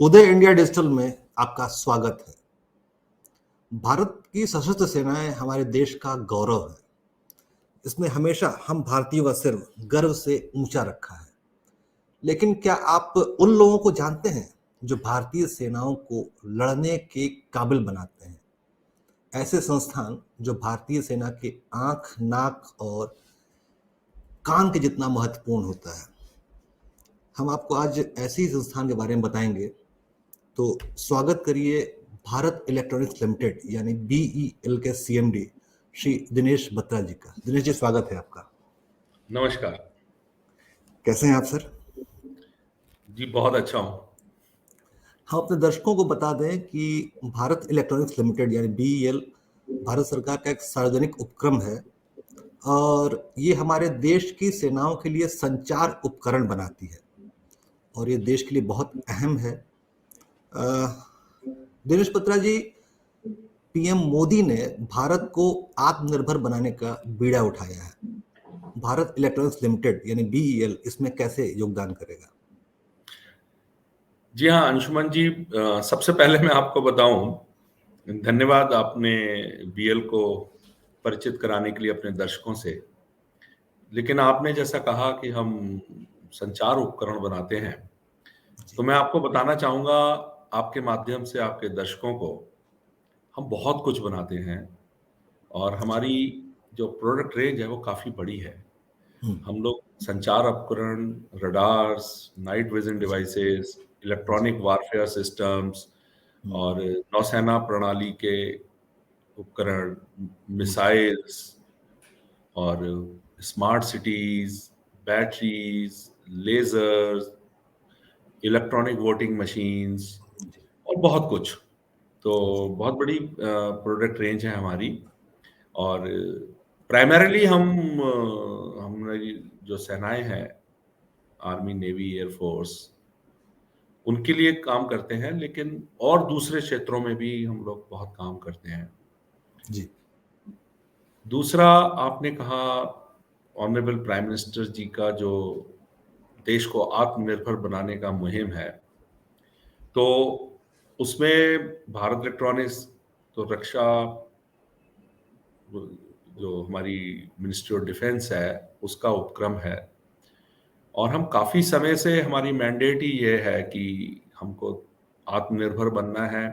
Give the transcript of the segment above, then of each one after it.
उदय India digital में आपका स्वागत है। भारत की सशस्त्र सेनाएं हमारे देश का गौरव है। इसने हमेशा हम भारतीयों का सिर गर्व से ऊंचा रखा है। लेकिन क्या आप उन लोगों को जानते हैं जो भारतीय सेनाओं को लड़ने के काबिल बनाते हैं? ऐसे संस्थान जो भारतीय सेना के आंख, नाक और कान के जितना महत्वपूर्ण होता है। हम आपको आज ऐसे ही संस्थान के बारे में बताएंगे। तो स्वागत करिए भारत इलेक्ट्रॉनिक्स लिमिटेड यानी बीईएल के सीएमडी श्री दिनेश बत्रा जी का। दिनेश जी, स्वागत है आपका। नमस्कार कैसे हैं आप सर? जी, बहुत अच्छा हूँ। हम अपने दर्शकों को बता दें कि भारत इलेक्ट्रॉनिक्स लिमिटेड यानी बीईएल भारत सरकार का एक सार्वजनिक उपक्रम है और ये हमारे देश की सेनाओं के लिए संचार उपकरण बनाती है और ये देश के लिए बहुत अहम है। दिनेश बत्रा जी, पीएम मोदी ने भारत को आत्मनिर्भर बनाने का बीड़ा उठाया है। भारत इलेक्ट्रॉनिक्स लिमिटेड यानी बीईएल इसमें कैसे योगदान करेगा? जी हाँ, अंशुमन जी, सबसे पहले मैं आपको बताऊं, धन्यवाद आपने बीएल को परिचित कराने के लिए अपने दर्शकों से। लेकिन आपने जैसा कहा कि हम संचार उपकरण बनाते हैं, जी। तो मैं आपको बताना चाहूँगा आपके माध्यम से आपके दर्शकों को, हम बहुत कुछ बनाते हैं और अच्छा। हमारी जो प्रोडक्ट रेंज है वो काफ़ी बड़ी है। हम्म। हम लोग संचार उपकरण, रडार्स, नाइट विजन जी। डिवाइसेस, जी। Electronic warfare systems hmm. और नौसेना प्रणाली के उपकरण, जी। मिसाइल्स और smart cities, batteries, lasers, electronic voting machines जी। और बहुत कुछ। तो जी। बहुत बड़ी प्रोडक्ट रेंज है हमारी। और प्राइमरीली हमारी जो सेनाएं हैं, आर्मी, नेवी, एयरफोर्स, उनके लिए काम करते हैं, लेकिन और दूसरे क्षेत्रों में भी हम लोग बहुत काम करते हैं। जी। दूसरा, आपने कहा ऑनरेबल प्राइम मिनिस्टर जी का जो देश को आत्मनिर्भर बनाने का मुहिम है, तो उसमें भारत इलेक्ट्रॉनिक्स तो रक्षा, जो हमारी मिनिस्ट्री ऑफ डिफेंस है, उसका उपक्रम है। और हम काफ़ी समय से, हमारी मैंडेट ही ये है कि हमको आत्मनिर्भर बनना है,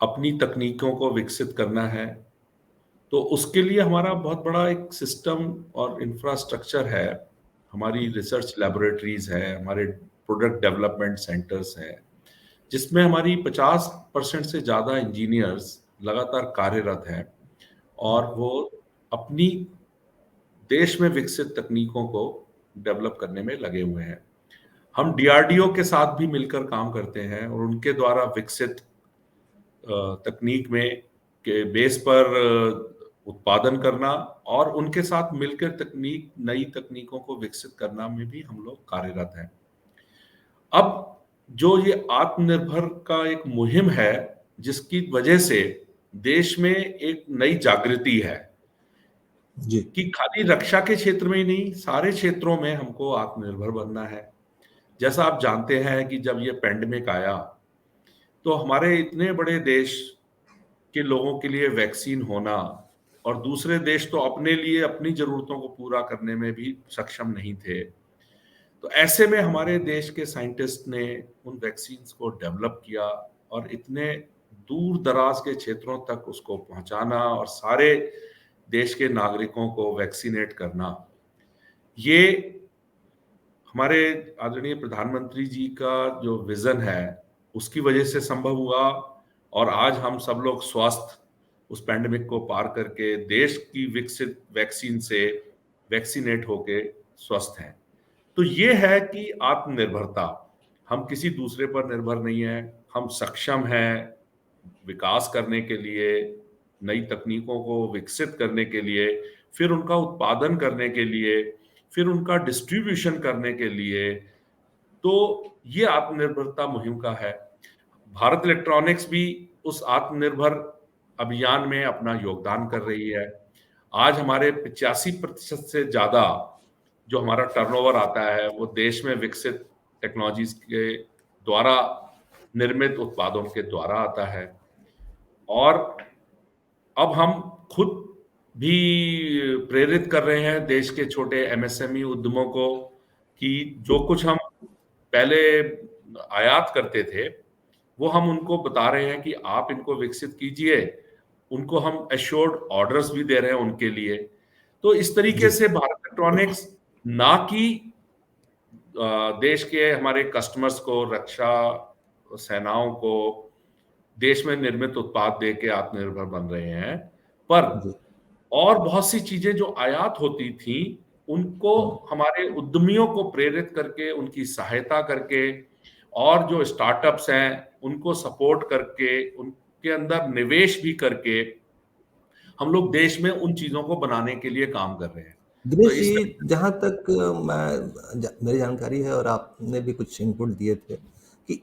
अपनी तकनीकों को विकसित करना है। तो उसके लिए हमारा बहुत बड़ा एक सिस्टम और इंफ्रास्ट्रक्चर है। हमारी रिसर्च लैबोरेटरीज है, हमारे प्रोडक्ट डेवलपमेंट सेंटर्स हैं, जिसमें हमारी 50% से ज़्यादा इंजीनियर्स लगातार कार्यरत हैं और वो अपनी देश में विकसित तकनीकों को डेवलप करने में लगे हुए हैं। हम डीआरडीओ के साथ भी मिलकर काम करते हैं और उनके द्वारा विकसित तकनीक में के बेस पर उत्पादन करना और उनके साथ मिलकर नई तकनीकों को विकसित करना में भी हम लोग कार्यरत हैं। अब जो ये आत्मनिर्भर का एक मुहिम है, जिसकी वजह से देश में एक नई जागृति है जी। कि खाली रक्षा के क्षेत्र में ही नहीं, सारे क्षेत्रों में हमको आत्मनिर्भर बनना है। जैसा आप जानते हैं कि जब ये पैंडेमिक आया, तो हमारे इतने बड़े देश के लोगों के लिए वैक्सीन होना, और दूसरे देश तो अपने लिए अपनी जरूरतों को पूरा करने में भी सक्षम नहीं थे। तो ऐसे में हमारे देश के साइंटिस्ट ने उन वैक्सीन्स को डेवलप किया और इतने दूर दराज के क्षेत्रों तक उसको पहुंचाना और सारे देश के नागरिकों को वैक्सीनेट करना, ये हमारे आदरणीय प्रधानमंत्री जी का जो विजन है, उसकी वजह से संभव हुआ। और आज हम सब लोग स्वस्थ, उस पैंडेमिक को पार करके देश की विकसित वैक्सीन से वैक्सीनेट होके स्वस्थ हैं। तो ये है कि आत्मनिर्भरता, हम किसी दूसरे पर निर्भर नहीं है, हम सक्षम हैं विकास करने के लिए, नई तकनीकों को विकसित करने के लिए, फिर उनका उत्पादन करने के लिए, फिर उनका डिस्ट्रीब्यूशन करने के लिए। तो ये आत्मनिर्भरता मुहिम का है। भारत इलेक्ट्रॉनिक्स भी उस आत्मनिर्भर अभियान में अपना योगदान कर रही है। आज हमारे 85% से ज्यादा जो हमारा टर्नओवर आता है, वो देश में विकसित टेक्नोलॉजीज के द्वारा निर्मित उत्पादों के द्वारा आता है। और अब हम खुद भी प्रेरित कर रहे हैं देश के छोटे एमएसएमई उद्यमों को कि जो कुछ हम पहले आयात करते थे, वो हम उनको बता रहे हैं कि आप इनको विकसित कीजिए। उनको हम एश्योर्ड ऑर्डर्स भी दे रहे हैं उनके लिए। तो इस तरीके जी से भारत इलेक्ट्रॉनिक्स ना कि देश के हमारे कस्टमर्स को, रक्षा सेनाओं को देश में निर्मित उत्पाद दे के आत्मनिर्भर बन रहे हैं, पर जी। और बहुत सी चीजें जो आयात होती थी, उनको हमारे उद्यमियों को प्रेरित करके, उनकी सहायता करके, और जो स्टार्टअप्स हैं उनको सपोर्ट करके, उनके अंदर निवेश भी करके हम लोग देश में उन चीजों को बनाने के लिए काम कर रहे हैं। तो दिनेश इस जी, तरीके जहाँ तक मेरी जानकारी है और आपने भी कुछ इनपुट दिए थे कि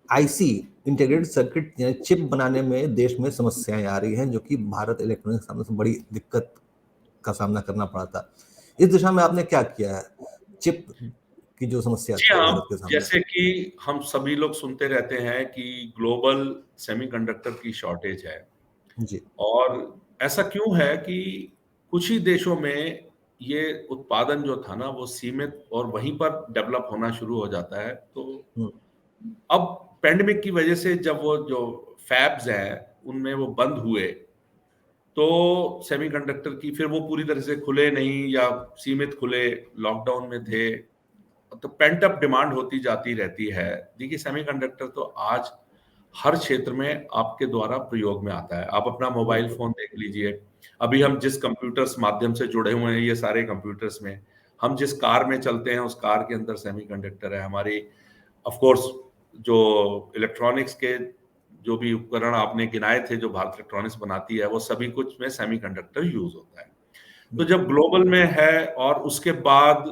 आईसी इंटीग्रेटेड सर्किट यानी चिप बनाने में देश में समस्याएं आ रही हैं, जो कि भारत इलेक्ट्रॉनिक्स सामने से बड़ी दिक्कत का सामना करना पड़ा था। इस दिशा में आपने क्या किया है? चिप की जो समस्या जी थी हाँ, भारत के सामने। जैसे कि हम सभी लोग सुनते रहते हैं कि ग्लोबल सेमीकंडक्टर की शॉर्टेज है। जी। और ऐसा क्यों है कि कुछ ही देशों में ये उत्पादन जो था ना वो सीमित और वहीं पर डेवलप होना शुरू हो जाता है। तो हम्म, अब पैंडेमिक की वजह से जब वो जो फैब्स हैं उनमें वो बंद हुए, तो सेमीकंडक्टर की फिर वो पूरी तरह से खुले नहीं या सीमित खुले, लॉकडाउन में थे, तो पेंट अप डिमांड होती जाती रहती है। देखिए सेमीकंडक्टर तो आज हर क्षेत्र में आपके द्वारा प्रयोग में आता है। आप अपना मोबाइल बिल्कुल। फोन देख लीजिए, अभी हम जिस कंप्यूटर्स माध्यम से जुड़े हुए हैं, ये सारे कंप्यूटर्स में हम जिस कार में चलते हैं उस कार के अंदर सेमीकंडक्टर है। हमारी ऑफ कोर्स जो इलेक्ट्रॉनिक्स के जो भी उपकरण आपने गिनाए थे जो भारत इलेक्ट्रॉनिक्स बनाती है, वो सभी कुछ में सेमीकंडक्टर यूज होता है। तो बिल्कुल। जब ग्लोबल में है और उसके बाद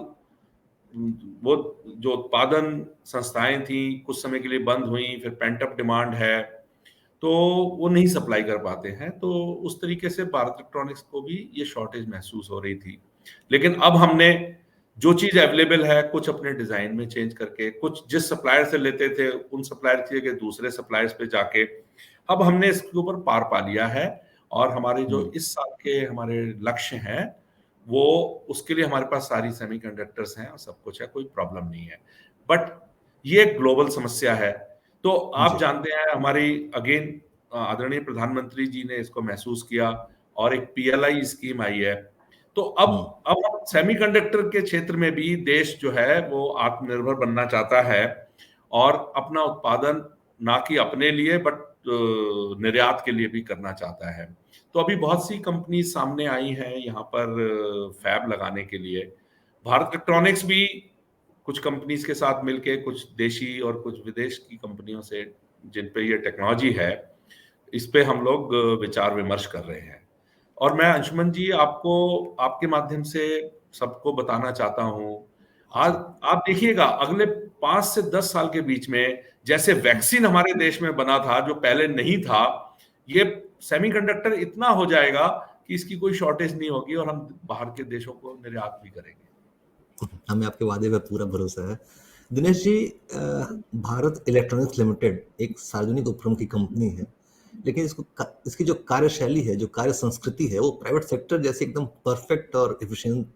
वो जो उत्पादन संस्थाएं थी कुछ समय के लिए बंद हुई, फिर पेंट अप डिमांड है, तो वो नहीं सप्लाई कर पाते हैं। तो उस तरीके से भारत इलेक्ट्रॉनिक्स को भी ये शॉर्टेज महसूस हो रही थी। लेकिन अब हमने जो चीज अवेलेबल है कुछ अपने डिजाइन में चेंज करके, कुछ जिस सप्लायर से लेते थे उन सप्लायर की जगह दूसरे सप्लायर्स पे जाके अब हमने इसके ऊपर पार पा लिया है। और हमारे जो हम्म, इस साल के हमारे लक्ष्य हैं वो, उसके लिए हमारे पास सारी सेमीकंडक्टर्स हैं और सब कुछ है, कोई प्रॉब्लम नहीं है। बट ये एक ग्लोबल समस्या है। तो आप जी। जानते हैं हमारी अगेन आदरणीय प्रधानमंत्री जी ने इसको महसूस किया और एक पीएलआई स्कीम आई है। तो हम्म, अब सेमीकंडक्टर के क्षेत्र में भी देश जो है वो आत्मनिर्भर बनना चाहता है और अपना उत्पादन ना कि अपने लिए बट निर्यात के लिए भी करना चाहता है। तो अभी बहुत सी कंपनी सामने आई हैं यहाँ पर फैब लगाने के लिए। भारत इलेक्ट्रॉनिक्स भी कुछ कंपनीज के साथ मिलके, कुछ देशी और कुछ विदेश की कंपनियों से जिन पे ये टेक्नोलॉजी है, इस पे हम लोग विचार विमर्श कर रहे हैं। और मैं अंशुमन जी आपको आपके माध्यम से सबको बताना चाहता हूँ, आज जी। आप देखिएगा अगले 5 से 10 साल के बीच में जैसे वैक्सीन हमारे देश में बना था जो पहले नहीं था, ये सेमीकंडक्टर इतना हो जाएगा कि इसकी कोई शॉर्टेज नहीं होगी और हम बाहर के देशों को निर्यात भी करेंगे। हमें आपके वादे पे पूरा भरोसा है। दिनेश जी, भारत इलेक्ट्रॉनिक्स लिमिटेड एक सार्वजनिक उपक्रम की कंपनी है, लेकिन इसकी जो कार्यशैली है, जो कार्य संस्कृति है, वो प्राइवेट सेक्टर जैसे एकदम परफेक्ट और एफिशिएंट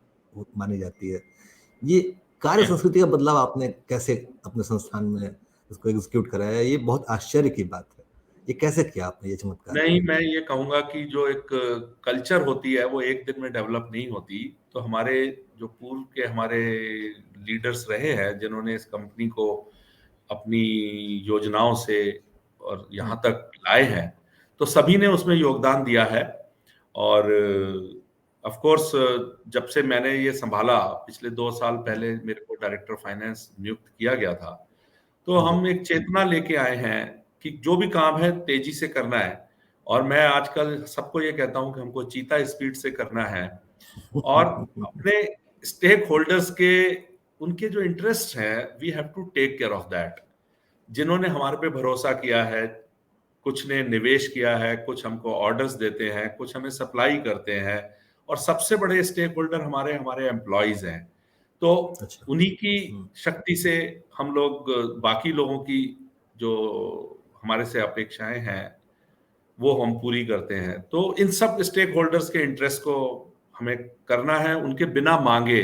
मानी जाती है। ये कार्य संस्कृति का बदलाव आपने कैसे अपने संस्थान में इसको एग्जीक्यूट कराया? ये बहुत आश्चर्य की बात है। ये कैसे किया आपने ये चमत्कार? नहीं, मैं ये कहूँगा कि जो एक कल्चर होती है वो एक दिन में डेवलप नहीं होती। तो हमारे जो पूर्व के हमारे लीडर्स रहे हैं जिन्होंने इस कंपनी को अपनी योजनाओं से और हम्म, यहाँ तक लाए हैं, तो सभी ने उसमें योगदान दिया है। और ऑफ कोर्स जब से मैंने ये संभाला, पिछले 2 साल पहले मेरे को डायरेक्टर फाइनेंस नियुक्त किया गया था, तो जी। हम एक चेतना लेके आए हैं कि जो भी काम है तेजी से करना है। और मैं आजकल सबको ये कहता हूं कि हमको चीता स्पीड से करना है और अपने स्टेक होल्डर्स के उनके जो इंटरेस्ट हैं we have to take care of that. जिन्होंने हमारे पे भरोसा किया है, कुछ ने निवेश किया है, कुछ हमको ऑर्डर्स देते हैं, कुछ हमें सप्लाई करते हैं, और सबसे बड़े स्टेक होल्डर हमारे हमारे एम्प्लॉयज हैं। तो अच्छा। उन्हीं की हम्म, शक्ति से हम लोग बाकी लोगों की जो हमारे से अपेक्षाएं हैं वो हम पूरी करते हैं। तो इन सब स्टेक होल्डर्स के इंटरेस्ट को हमें करना है, उनके बिना मांगे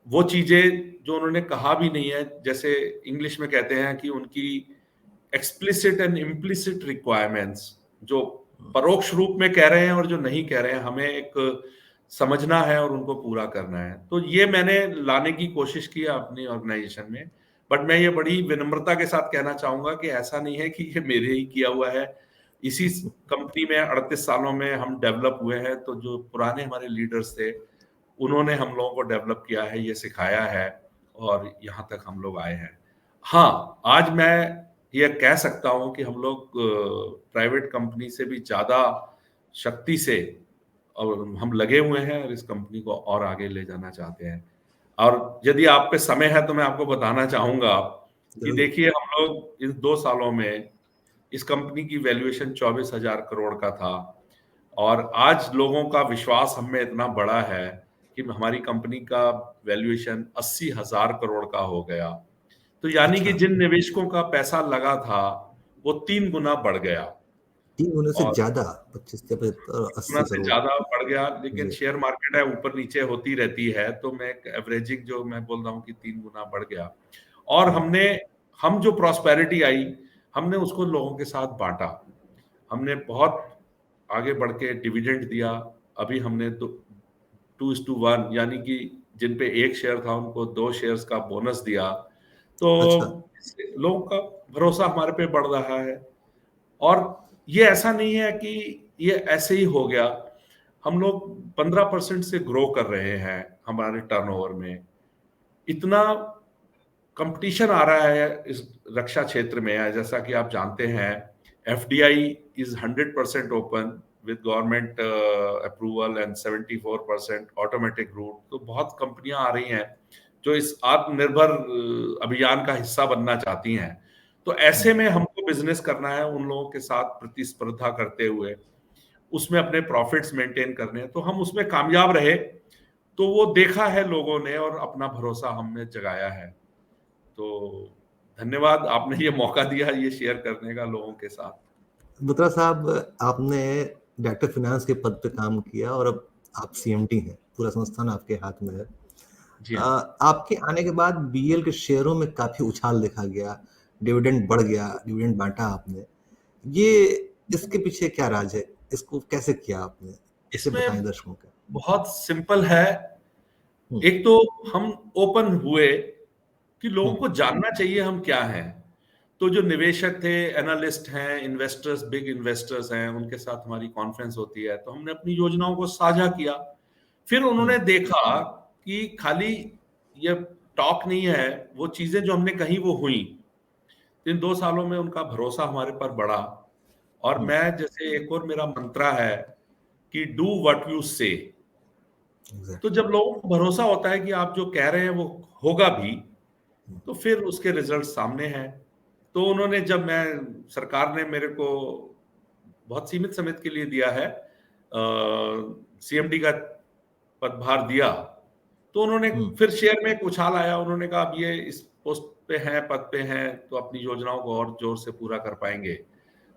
वो चीजें जो उन्होंने कहा भी नहीं है, जैसे इंग्लिश में कहते हैं कि उनकी एक्सप्लिसिट एंड इम्प्लिसिट रिक्वायरमेंट्स, जो परोक्ष रूप में कह रहे हैं और जो नहीं कह रहे हैं, हमें एक समझना है और उनको पूरा करना है। तो ये मैंने लाने की कोशिश की है अपनी ऑर्गेनाइजेशन में। बट मैं ये बड़ी विनम्रता के साथ कहना चाहूंगा कि ऐसा नहीं है कि ये मेरे ही किया हुआ है। इसी कंपनी में 38 सालों में हम डेवलप हुए हैं, तो जो पुराने हमारे लीडर्स थे उन्होंने हम लोगों को डेवलप किया है, ये सिखाया है और यहाँ तक हम लोग आए हैं। हाँ, आज मैं ये कह सकता हूं कि हम लोग प्राइवेट कंपनी से भी ज्यादा शक्ति से और हम लगे हुए हैं और इस कंपनी को और आगे ले जाना चाहते हैं। और यदि आप पे समय है तो मैं आपको बताना चाहूंगा कि जरूर। देखिए, हम लोग इन 2 सालों में इस कंपनी की वैल्यूएशन 24,000 करोड़ का था और आज लोगों का विश्वास हम में इतना बड़ा है कि हमारी कंपनी का वैल्यूएशन 80,000 करोड़ का हो गया। तो यानी कि अच्छा, जिन निवेशकों का पैसा लगा था वो 3 गुना बढ़ गया 3 गुने से और ज्यादा, 25 से 75 गुना 80 से करोड़ ज्यादा बढ़ गया। लेकिन जी। शेयर मार्केट है, ऊपर नीचे होती रहती है, तो मैं एवरेजिंग जो मैं बोल रहा हूँ कि 3 गुना बढ़ गया। और हम्म, हम जो प्रॉस्पेरिटी आई, हमने उसको लोगों के साथ बांटा। हमने बहुत आगे बढ़ के डिविडेंड दिया। अभी हमने 2:1, यानी कि जिन पे 1 शेयर था उनको 2 शेयर्स का बोनस दिया। तो अच्छा। इससे लोगों का भरोसा हमारे पे बढ़ रहा है। और ये ऐसा नहीं है कि ये ऐसे ही हो गया। हम लोग 15% से ग्रो कर रहे हैं हमारे टर्नओवर में। इतना कंपटीशन आ रहा है इस रक्षा क्षेत्र में, जैसा कि आप जानते हैं FDI is 100% open with government approval and 74% automatic route. तो बहुत कंपनियां आ रही हैं जो इस आत्मनिर्भर अभियान का हिस्सा बनना चाहती हैं। तो ऐसे हम्म, में हमको बिजनेस करना है उन लोगों के साथ प्रतिस्पर्धा करते हुए, उसमें अपने प्रॉफिट्स मेंटेन करने हैं। तो हम उसमें कामयाब रहे, तो वो देखा है लोगों ने और अपना भरोसा हमने जगाया है। तो धन्यवाद, आपने ये मौका दिया ये शेयर करने का लोगों के साथ। बत्रा साहब, आपने डायरेक्टर फाइनेंस के पद पे काम किया और अब आप सीएमडी हैं, पूरा संस्थान आपके हाथ में है। जी हाँ। आपके आने के बाद बीएल के शेयरों में काफी उछाल देखा गया, डिविडेंड बढ़ गया, डिविडेंड बांटा आपने। ये इसके पीछे क्या राज है? इसको कैसे किया आपने? इसे बताएं इसमें दर्शकों को। बहुत सिंपल है। हम्म, एक तो हम ओपन हुए कि लोगों हम्म, को जानना चाहिए हम क्या हैं। तो जो निवेशक थे, एनालिस्ट हैं, इन्वेस्टर्स, बिग इन्वेस्टर्स हैं, उनके साथ हमारी कॉन्फ्रेंस होती है, तो हमने अपनी योजनाओं को साझा किया। फिर उन्होंने हम्म, देखा कि खाली ये टॉक नहीं है, वो चीजें जो हमने कही वो हुई। इन 2 सालों में उनका भरोसा हमारे पर बढ़ा। और हम्म, मैं, जैसे एक और मेरा मंत्रा है कि डू व्हाट यू से। तो एग्जैक्टली। जब लोगों को भरोसा होता है कि आप जो कह रहे हैं वो होगा भी, तो फिर उसके रिजल्ट सामने हैं। तो उन्होंने, जब मैं, सरकार ने मेरे को बहुत सीमित समय के लिए दिया है, सीएमडी का पदभार दिया, तो उन्होंने हम्म, फिर शेयर में एक उछाल आया। उन्होंने कहा अब ये इस पोस्ट पे हैं, पद पे हैं, तो अपनी योजनाओं को और जोर से पूरा कर पाएंगे।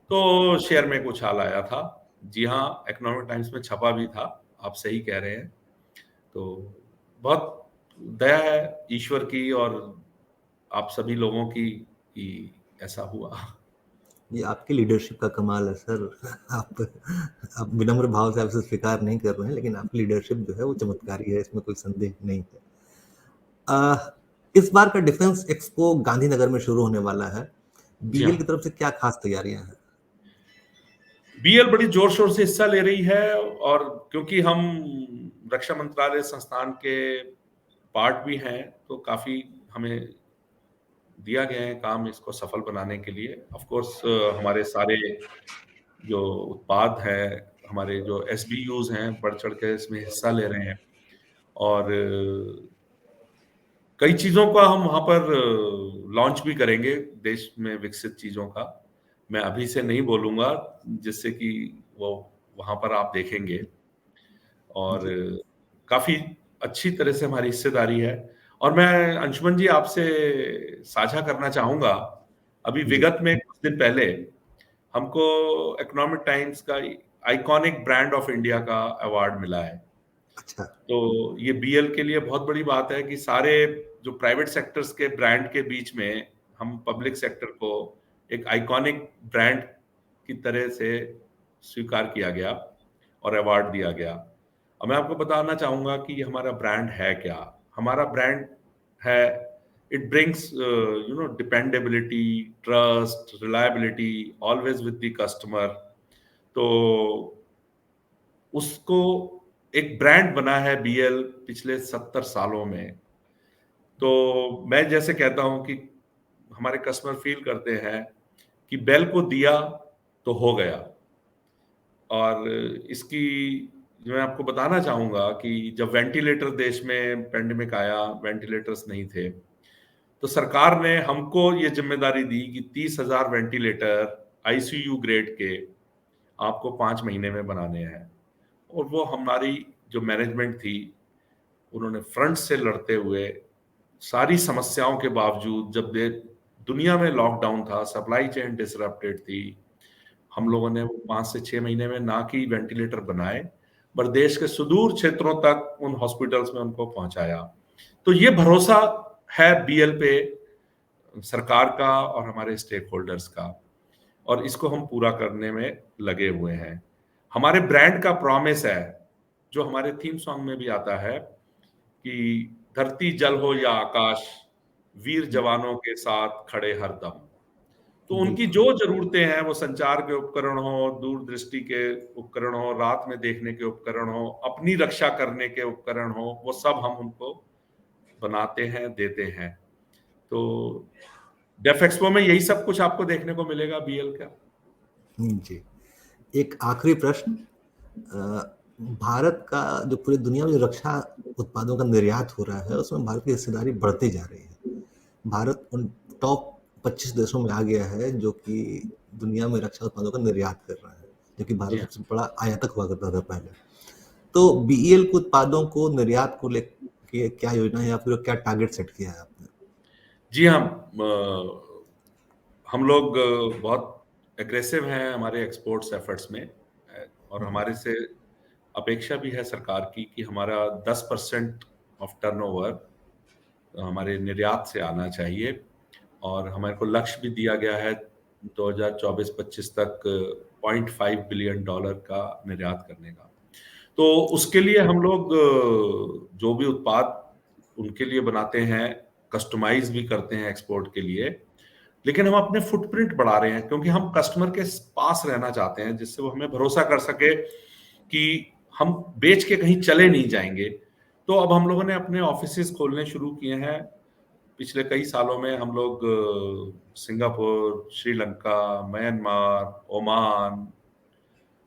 तो शेयर में एक उछाल आया था। जी हाँ, इकोनॉमिक टाइम्स में छपा भी था। आप सही कह रहे हैं। तो बहुत दया है ईश्वर की और आप सभी लोगों की कि ऐसा हुआ। ये आपकी लीडरशिप का कमाल है सर। आप विनम्र भाव से आपसे स्वीकार नहीं कर रहे हैं, लेकिन आपकी लीडरशिप जो है वो चमत्कारी है, इसमें कोई संदेह नहीं है। आ, इस बार का डिफेंस एक्सपो गांधीनगर में शुरू होने वाला है। जी बीएल की हाँ, तरफ से क्या खास तैयारियां हैं? बीएल बड़ी जोर शोर से हिस्सा ले रही है। और क्योंकि हम रक्षा मंत्रालय संस्थान के पार्ट भी हैं, तो काफी हमें दिया गया है काम इसको सफल बनाने के लिए। ऑफ कोर्स हमारे सारे जो उत्पाद है, हमारे जो एसबीयूज हैं, बढ़ चढ़ के इसमें हिस्सा ले रहे हैं। और कई चीजों का हम वहां पर लॉन्च भी करेंगे, देश में विकसित चीजों का। मैं अभी से नहीं बोलूंगा, जिससे कि वो वहां पर आप देखेंगे। और जी। काफी अच्छी तरह से हमारी हिस्सेदारी है। और मैं, अंशुमन जी, आपसे साझा करना चाहूंगा, अभी जी। विगत में कुछ दिन पहले हमको इकोनॉमिक टाइम्स का आइकॉनिक ब्रांड ऑफ इंडिया का अवार्ड मिला है। अच्छा। तो ये बीएल के लिए बहुत बड़ी बात है कि सारे जो प्राइवेट सेक्टर्स के ब्रांड के बीच में हम पब्लिक सेक्टर को एक आइकॉनिक ब्रांड की तरह से स्वीकार किया गया और अवार्ड दिया गया। अब मैं आपको बताना चाहूंगा कि ये हमारा ब्रांड है क्या। हमारा ब्रांड है, it brings dependability, trust, reliability, always with the customer. तो उसको एक ब्रांड बना है बीएल पिछले 70 सालों में। तो मैं जैसे कहता हूं कि हमारे कस्टमर फील करते हैं कि बेल को दिया तो हो गया। और इसकी मैं आपको बताना चाहूंगा कि जब वेंटिलेटर देश में पेंडेमिक आया, वेंटिलेटर्स नहीं थे, तो सरकार ने हमको ये जिम्मेदारी दी कि 30,000 वेंटिलेटर आईसीयू ग्रेड के आपको 5 महीने में बनाने हैं। और वो हमारी जो मैनेजमेंट थी, उन्होंने फ्रंट से लड़ते हुए सारी समस्याओं के बावजूद, जब दुनिया में लॉकडाउन था, सप्लाई चेन डिसरप्टेड थी, हम लोगों ने वो 5 से 6 महीने में ना कि वेंटिलेटर बनाए, पर देश के सुदूर क्षेत्रों तक उन हॉस्पिटल्स में उनको पहुंचाया। तो ये भरोसा है बीएल पे, सरकार का और हमारे स्टेक होल्डर्स का, और इसको हम पूरा करने में लगे हुए हैं। हमारे ब्रांड का प्रॉमिस है, जो हमारे थीम सॉन्ग में भी आता है कि धरती जल हो या आकाश, वीर जवानों के साथ खड़े हरदम। तो उनकी बिल्कुल। जो जरूरतें हैं, वो संचार के उपकरण हो, दूरदृष्टि के उपकरण हो, रात में देखने के उपकरण हो, अपनी रक्षा करने के उपकरण हो, वो सब हम उनको बनाते हैं, देते हैं। तो डेफ एक्सपो में यही सब कुछ आपको देखने को मिलेगा बीएल का। जी। एक आखिरी प्रश्न। भारत का जो पूरी दुनिया में जो रक्षा उत्पादों का निर्यात हो रहा है, उसमें भारत की हिस्सेदारी बढ़ती जा रही है। भारत उन टॉप 25 देशों में आ गया है जो कि दुनिया में रक्षा उत्पादों का निर्यात कर रहा है, जो कि जी भारत हाँ। सबसे बड़ा आयातक हुआ करता था पहले। तो बीईएल के उत्पादों को निर्यात को लेके क्या योजना है या फिर क्या टारगेट सेट किया है आपने? जी हाँ, हम लोग बहुत एग्रेसिव हैं हमारे एक्सपोर्ट्स एफर्ट्स में। और हमारे से अपेक्षा भी है सरकार की कि हमारा 10% ऑफ टर्नओवर हमारे निर्यात से आना चाहिए। और हमारे को लक्ष्य भी दिया गया है 2024-25 तक $0.5 बिलियन का निर्यात करने का। तो उसके लिए हम लोग जो भी उत्पाद उनके लिए बनाते हैं, कस्टमाइज भी करते हैं एक्सपोर्ट के लिए। लेकिन हम अपने फुटप्रिंट बढ़ा रहे हैं, क्योंकि हम कस्टमर के पास रहना चाहते हैं, जिससे वो हमें भरोसा कर सके कि हम बेच के कहीं चले नहीं जाएंगे। तो अब हम लोगों ने अपने ऑफिसेज खोलने शुरू किए हैं। पिछले कई सालों में हम लोग सिंगापुर, श्रीलंका, म्यांमार, ओमान,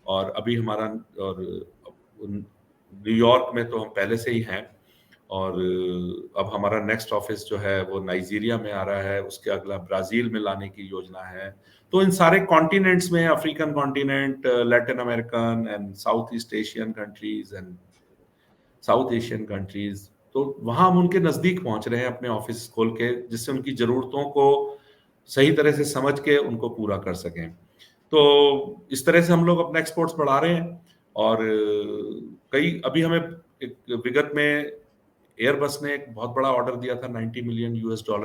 और अभी हमारा और न्यूयॉर्क में तो हम पहले से ही हैं। और अब हमारा नेक्स्ट ऑफिस जो है वो नाइजीरिया में आ रहा है, उसके अगला ब्राजील में लाने की योजना है। तो इन सारे कॉन्टिनेंट्स में, African continent, Latin American and south east Asian countries and south Asian countries, तो वहां हम उनके नजदीक पहुंच रहे हैं अपने ऑफिस खोल के, जिससे उनकी जरूरतों को सही तरह से समझ के उनको पूरा कर सकें। तो इस तरह से हम लोग अपना एक्सपोर्ट्स बढ़ा रहे हैं। और कई अभी हमें एक विगत में एयरबस ने एक बहुत बड़ा ऑर्डर दिया था $90 मिलियन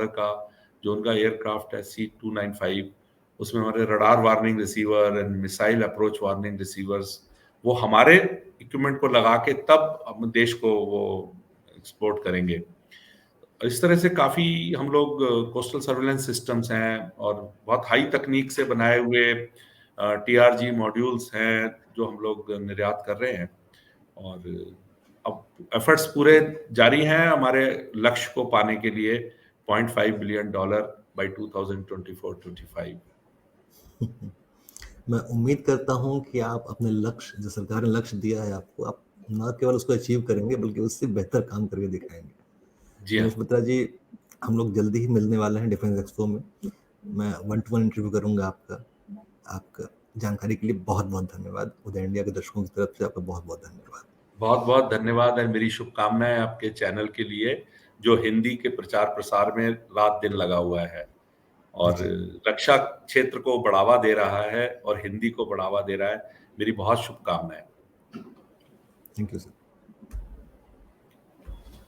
का, जो उनका एयरक्राफ्ट है C295। उसमें हमारे radar warning receiver and missile approach warning receivers, वो हमारे इक्विपमेंट को लगा के तब हम देश को वो एक्सपोर्ट करेंगे। इस तरह से काफी हम लोग कोस्टल सर्वेलेंस सिस्टम्स हैं और बहुत हाई तकनीक से बनाए हुए टीआरजी मॉड्यूल्स हैं जो हम लोग निर्यात कर रहे हैं। और अब एफर्ट्स पूरे जारी हैं हमारे लक्ष्य को पाने के लिए, $0.5 बिलियन बाय 2024-25। मैं उम्मीद करता हूं कि आप अपने लक्ष्य, जो सरकार ने लक्ष्य दिया है आपको, आप न केवल उसको अचीव करेंगे बल्कि उससे बेहतर काम करके दिखाएंगे। जी हाँ। दिनेश मित्रा जी, हम लोग जल्दी ही मिलने वाले हैं डिफेंस एक्सपो में। मैं 1-to-1 इंटरव्यू करूंगा आपका। आपका जानकारी के लिए बहुत बहुत धन्यवाद। उदय इंडिया के दर्शकों की तरफ से आपका बहुत बहुत धन्यवाद। बहुत बहुत धन्यवाद और मेरी शुभकामनाएं आपके चैनल के लिए, जो हिंदी के प्रचार प्रसार में रात दिन लगा हुआ है। और जी। रक्षा क्षेत्र को बढ़ावा दे रहा है और हिंदी को बढ़ावा दे रहा है। मेरी बहुत शुभकामनाएँ। Thank you sir.